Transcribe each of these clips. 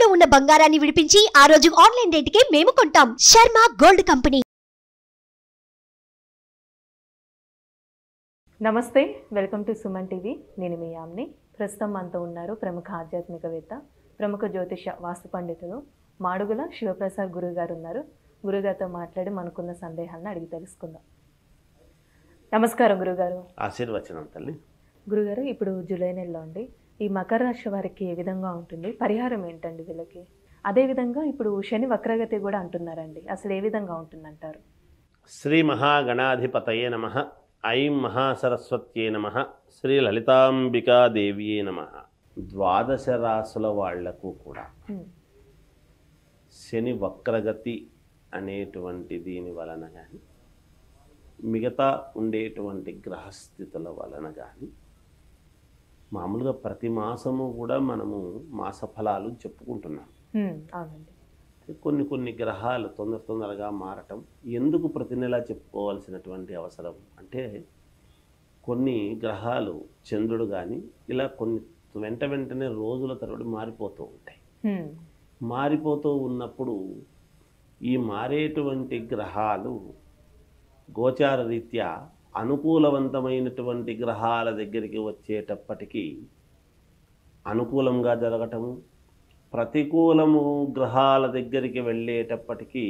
తాకట్టులో ఉన్న బంగారాన్ని విడిపించి ఆ రోజు ఆన్లైన్ రేటుకే మేము కొంటాం. Sharma gold company. నమస్తే, వెల్కమ్ టు సుమన్ టీవీ. నేను మీ యామ్ని. ప్రస్తుతం మనతో ఉన్నారు ప్రముఖ ఆధ్యాత్మికవేత్త, ప్రముఖ జ్యోతిష వాస్తు పండితులు మాడుగుల శివప్రసాద్ గురువు గారు ఉన్నారు. గురుగారితో మాట్లాడి మనకున్న సందేహాలను అడిగి తెలుసుకుందాం. నమస్కారం గురుగారు. ఆశీర్వచనం తల్లి. గురుగారు, ఇప్పుడు జూలై నెలలో అండి, ఈ మకర రాశి వారికి ఏ విధంగా ఉంటుంది, పరిహారం ఏంటండి వీళ్ళకి? అదేవిధంగా ఇప్పుడు శని వక్రగతి కూడా అంటున్నారండి, అసలు ఏ విధంగా ఉంటుందంటారు? శ్రీ మహాగణాధిపతయే నమః. ఐం మహాసరస్వత్యే నమః. శ్రీ లలితాంబికాదేవియే నమః. ద్వాదశ రాసుల వాళ్లకు కూడా శని వక్రగతి అనేటువంటి దీని వలన కానీ, మిగతా ఉండేటువంటి గ్రహస్థితుల వలన కానీ, మామూలుగా ప్రతి మాసము కూడా మనము మాస ఫలాలు చెప్పుకుంటున్నాం. అవునండి. కొన్ని గ్రహాలు తొందరగా మారటం ఎందుకు ప్రతి నెలా చెప్పుకోవాల్సినటువంటి అవసరం అంటే, కొన్ని గ్రహాలు చంద్రుడు కానీ ఇలా కొన్ని వెంటనే రోజుల తరబడి మారిపోతూ ఉంటాయి. మారిపోతూ ఉన్నప్పుడు ఈ మారేటువంటి గ్రహాలు గోచార రీత్యా అనుకూలవంతమైనటువంటి గ్రహాల దగ్గరికి వచ్చేటప్పటికీ అనుకూలంగా జరగటము, ప్రతికూలము గ్రహాల దగ్గరికి వెళ్ళేటప్పటికీ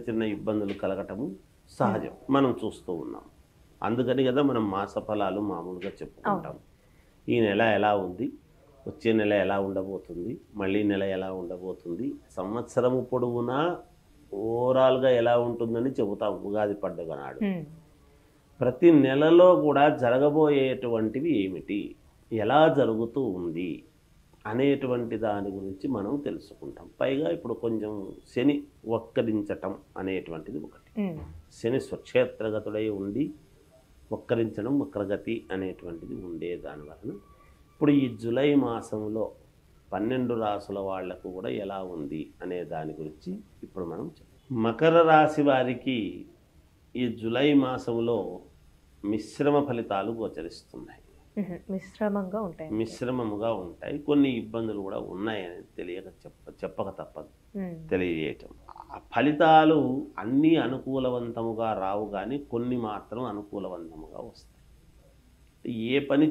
చిన్న ఇబ్బందులు కలగటము సహజం, మనం చూస్తూ ఉన్నాం. అందుకని కదా మనం మాస ఫలాలు మామూలుగా చెప్పుకుంటాం. ఈ నెల ఎలా ఉంది, వచ్చే నెల ఎలా ఉండబోతుంది, మళ్ళీ నెల ఎలా ఉండబోతుంది, సంవత్సరము పొడవునా ఓవరాల్గా ఎలా ఉంటుందని చెబుతాం ఉగాది పండుగ నాడు. ప్రతి నెలలో కూడా జరగబోయేటువంటివి ఏమిటి, ఎలా జరుగుతూ ఉంది అనేటువంటి దాని గురించి మనం తెలుసుకుంటాం. పైగా ఇప్పుడు కొంచెం శని వక్రించటం అనేటువంటిది ఒకటి. శని స్వక్షేత్రగతుడై ఉండి వక్రించడం, వక్రగతి అనేటువంటిది ఉండే దానివలన ఇప్పుడు ఈ జూలై మాసంలో 12 రాసుల వాళ్లకు కూడా ఎలా ఉంది అనే దాని గురించి ఇప్పుడు మనం మకర రాశి వారికి ఈ జూలై మాసంలో మిశ్రమ ఫలితాలు గోచరిస్తున్నాయి. మిశ్రమముగా ఉంటాయి. కొన్ని ఇబ్బందులు కూడా ఉన్నాయని చెప్పక తప్పదు తెలియజేయటం. ఫలితాలు అన్నీ అనుకూలవంతముగా రావు, కానీ కొన్ని మాత్రం అనుకూలవంతముగా వస్తాయి. ఏ పని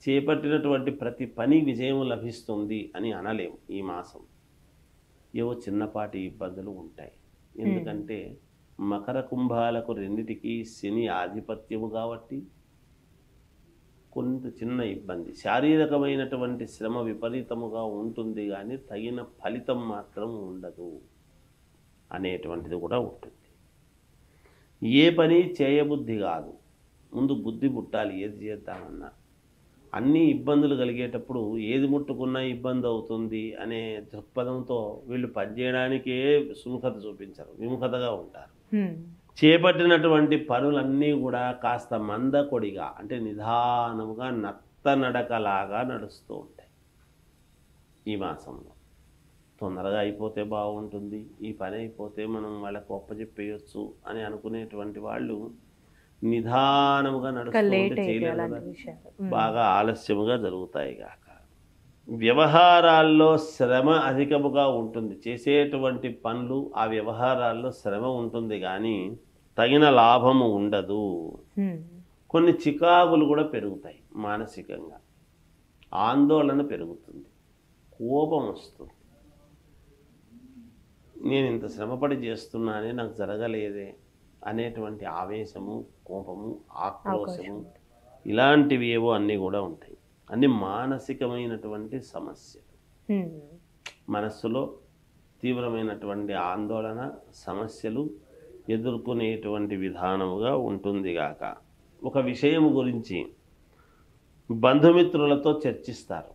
చేపట్టినటువంటి ప్రతి పని విజయం లభిస్తుంది అని అనలేము. ఈ మాసం ఏవో చిన్నపాటి ఇబ్బందులు ఉంటాయి. ఎందుకంటే మకర కుంభాలకు రెండిటికి శని ఆధిపత్యము కాబట్టి కొంత చిన్న ఇబ్బంది, శారీరకమైనటువంటి శ్రమ విపరీతముగా ఉంటుంది, కానీ తగిన ఫలితం మాత్రం ఉండదు అనేటువంటిది కూడా ఉంటుంది. ఏ పని చేయబుద్ధి కాదు, ముందు బుద్ధి పుట్టాలి. ఏది చేద్దామన్నా అన్ని ఇబ్బందులు కలిగేటప్పుడు ఏది ముట్టుకున్నా ఇబ్బంది అవుతుంది అనే దృక్పథంతో వీళ్ళు పనిచేయడానికే సుముఖత చూపించరు, విముఖతగా ఉంటారు. చేపట్టినటువంటి పనులన్నీ కూడా కాస్త మందకొడిగా, అంటే నిదానముగా నత్తనడకలాగా నడుస్తూ ఉంటాయి. ఈ మాసంలో తొందరగా అయిపోతే బాగుంటుంది, ఈ పని అయిపోతే మనం వాళ్ళకు ఒప్పచెప్పేయచ్చు అని అనుకునేటువంటి వాళ్ళు నిదానముగా నడుస్తుంటే చేయలేరు, బాగా ఆలస్యముగా జరుగుతాయి కాక. వ్యవహారాల్లో శ్రమ అధికముగా ఉంటుంది. చేసేటువంటి పనులు ఆ వ్యవహారాల్లో శ్రమ ఉంటుంది, కానీ తగిన లాభము ఉండదు. కొన్ని చికాకులు కూడా పెరుగుతాయి. మానసికంగా ఆందోళన పెరుగుతుంది, కోపం వస్తుంది. నేను ఇంత శ్రమపడి చేస్తున్నానే, నాకు జరగలేదే అనేటువంటి ఆవేశము, కోపము, ఆక్రోశము, ఇలాంటివి ఏవో అన్నీ కూడా ఉంటాయి. అన్ని మానసికమైనటువంటి సమస్యలు. మనస్సులో తీవ్రమైనటువంటి ఆందోళన, సమస్యలు ఎదుర్కొనేటువంటి విధానముగా ఉంటుంది గాక. ఒక విషయం గురించి బంధుమిత్రులతో చర్చిస్తారు.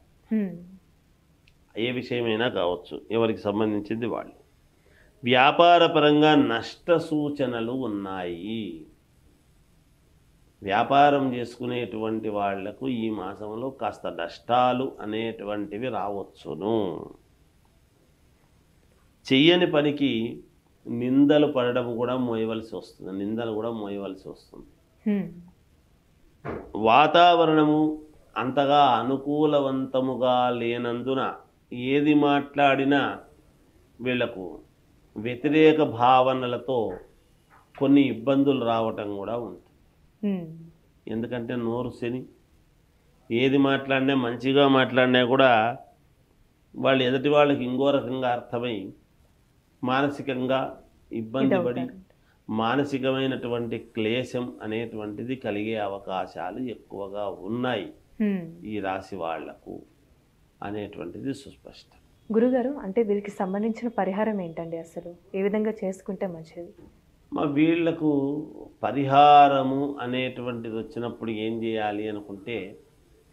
ఏ విషయమైనా కావచ్చు, ఎవరికి సంబంధించింది వాళ్ళు. వ్యాపారపరంగా నష్ట సూచనలు ఉన్నాయి. వ్యాపారం చేసుకునేటువంటి వాళ్లకు ఈ మాసంలో కాస్త నష్టాలు అనేటువంటివి రావచ్చును. చెయ్యని పనికి నిందలు పడడం కూడా మోయవలసి వస్తుంది, నిందలు కూడా మోయవలసి వస్తుంది. వాతావరణము అంతగా అనుకూలవంతముగా లేనందున ఏది మాట్లాడినా వీళ్లకు వ్యతిరేక భావనలతో కొన్ని ఇబ్బందులు రావటం కూడా ఉంటుంది. ఎందుకంటే నోరు శని, ఏది మాట్లాడినా మంచిగా మాట్లాడినా కూడా వాళ్ళు ఎదుటి వాళ్ళకి ఇంకో రకంగా అర్థమై మానసికంగా ఇబ్బంది పడి మానసికమైనటువంటి క్లేశం అనేటువంటిది కలిగే అవకాశాలు ఎక్కువగా ఉన్నాయి ఈ రాశి వాళ్లకు అనేటువంటిది సుస్పష్టం. గురుగారు, అంటే వీరికి సంబంధించిన పరిహారం ఏంటండి? అసలు ఏ విధంగా చేసుకుంటే మంచిది? వీళ్లకు పరిహారము అనేటువంటిది వచ్చినప్పుడు ఏం చేయాలి అనుకుంటే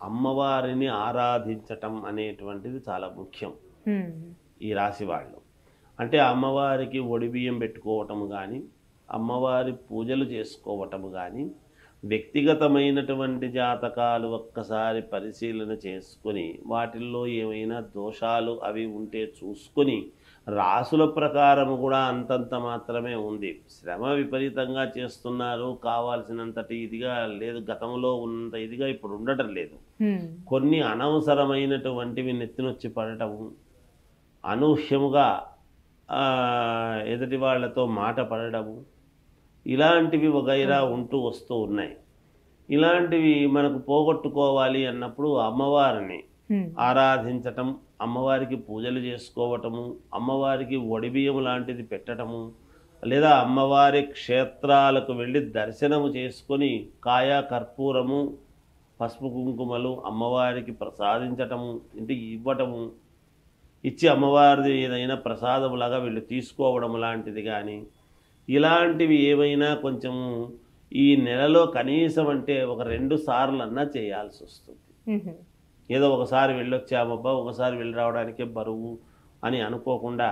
అమ్మవారిని ఆరాధించటం అనేటువంటిది చాలా ముఖ్యం ఈ రాశి వాళ్ళు. అంటే అమ్మవారికి ఒడిబియ్యం పెట్టుకోవటం కానీ, అమ్మవారి పూజలు చేసుకోవటము కానీ, వ్యక్తిగతమైనటువంటి జాతకాలు ఒక్కసారి పరిశీలన చేసుకొని వాటిల్లో ఏమైనా దోషాలు అవి ఉంటే చూసుకొని, రాసుల ప్రకారం కూడా అంతంత మాత్రమే ఉంది, శ్రమ విపరీతంగా చేస్తున్నారు, కావాల్సినంతటి ఇదిగా లేదు, గతంలో ఉన్నంత ఇదిగా ఇప్పుడు ఉండటం లేదు, కొన్ని అనవసరమైనటువంటివి నెత్తినొచ్చి పడటము, అనూహ్యముగా ఎదుటి వాళ్లతో మాట పడడము, ఇలాంటివి వగైరా ఉంటూ వస్తూ ఉన్నాయి. ఇలాంటివి మనకు పోగొట్టుకోవాలి అన్నప్పుడు అమ్మవారిని ఆరాధించటం, అమ్మవారికి పూజలు చేసుకోవటము, అమ్మవారికి ఒడిబియ్యం లాంటిది పెట్టడము, లేదా అమ్మవారి క్షేత్రాలకు వెళ్ళి దర్శనము చేసుకొని కాయ కర్పూరము పసుపు కుంకుమలు అమ్మవారికి ప్రసాదించటము, ఇంటికి ఇవ్వటము, ఇచ్చి అమ్మవారిది ఏదైనా ప్రసాదములాగా వీళ్ళు తీసుకోవడం లాంటిది కానీ, ఇలాంటివి ఏవైనా కొంచెము ఈ నెలలో కనీసం అంటే ఒక 2 సార్లన్నా చేయాల్సి వస్తుంది. ఏదో ఒకసారి వెళ్ళొచ్చామబ్బా, ఒకసారి వెళ్ళి రావడానికే బరువు అని అనుకోకుండా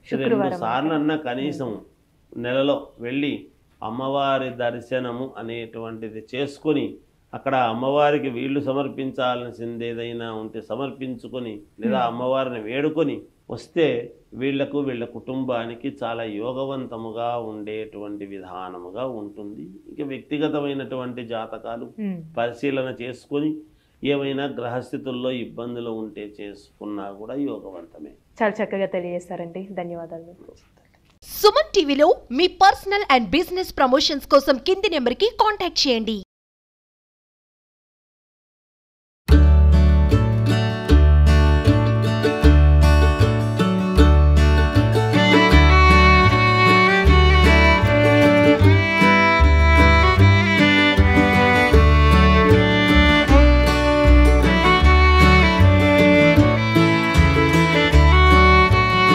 2 సార్లన్నా కనీసం నెలలో వెళ్ళి అమ్మవారి దర్శనము అనేటువంటిది చేసుకొని, అక్కడ అమ్మవారికి వీళ్ళు సమర్పించాల్సింది ఏదైనా ఉంటే సమర్పించుకొని, లేదా అమ్మవారిని వేడుకొని వస్తే వీళ్లకు వీళ్ళ కుటుంబానికి చాలా యోగవంతముగా ఉండేటువంటి విధానముగా ఉంటుంది. ఇక వ్యక్తిగతమైనటువంటి జాతకాలు పరిశీలన చేసుకొని ఏమైనా గ్రహస్థితుల్లో ఇబ్బందులు ఉంటే చేసుకున్నా కూడా యోగవంతమే. చాలా చక్కగా తెలియజేస్తారండి, ధన్యవాదాలు. సుమన్ టీవీలో మీ పర్సనల్ అండ్ బిజినెస్ ప్రమోషన్స్ కోసం కింది నెంబర్కి కాంటాక్ట్ చేయండి.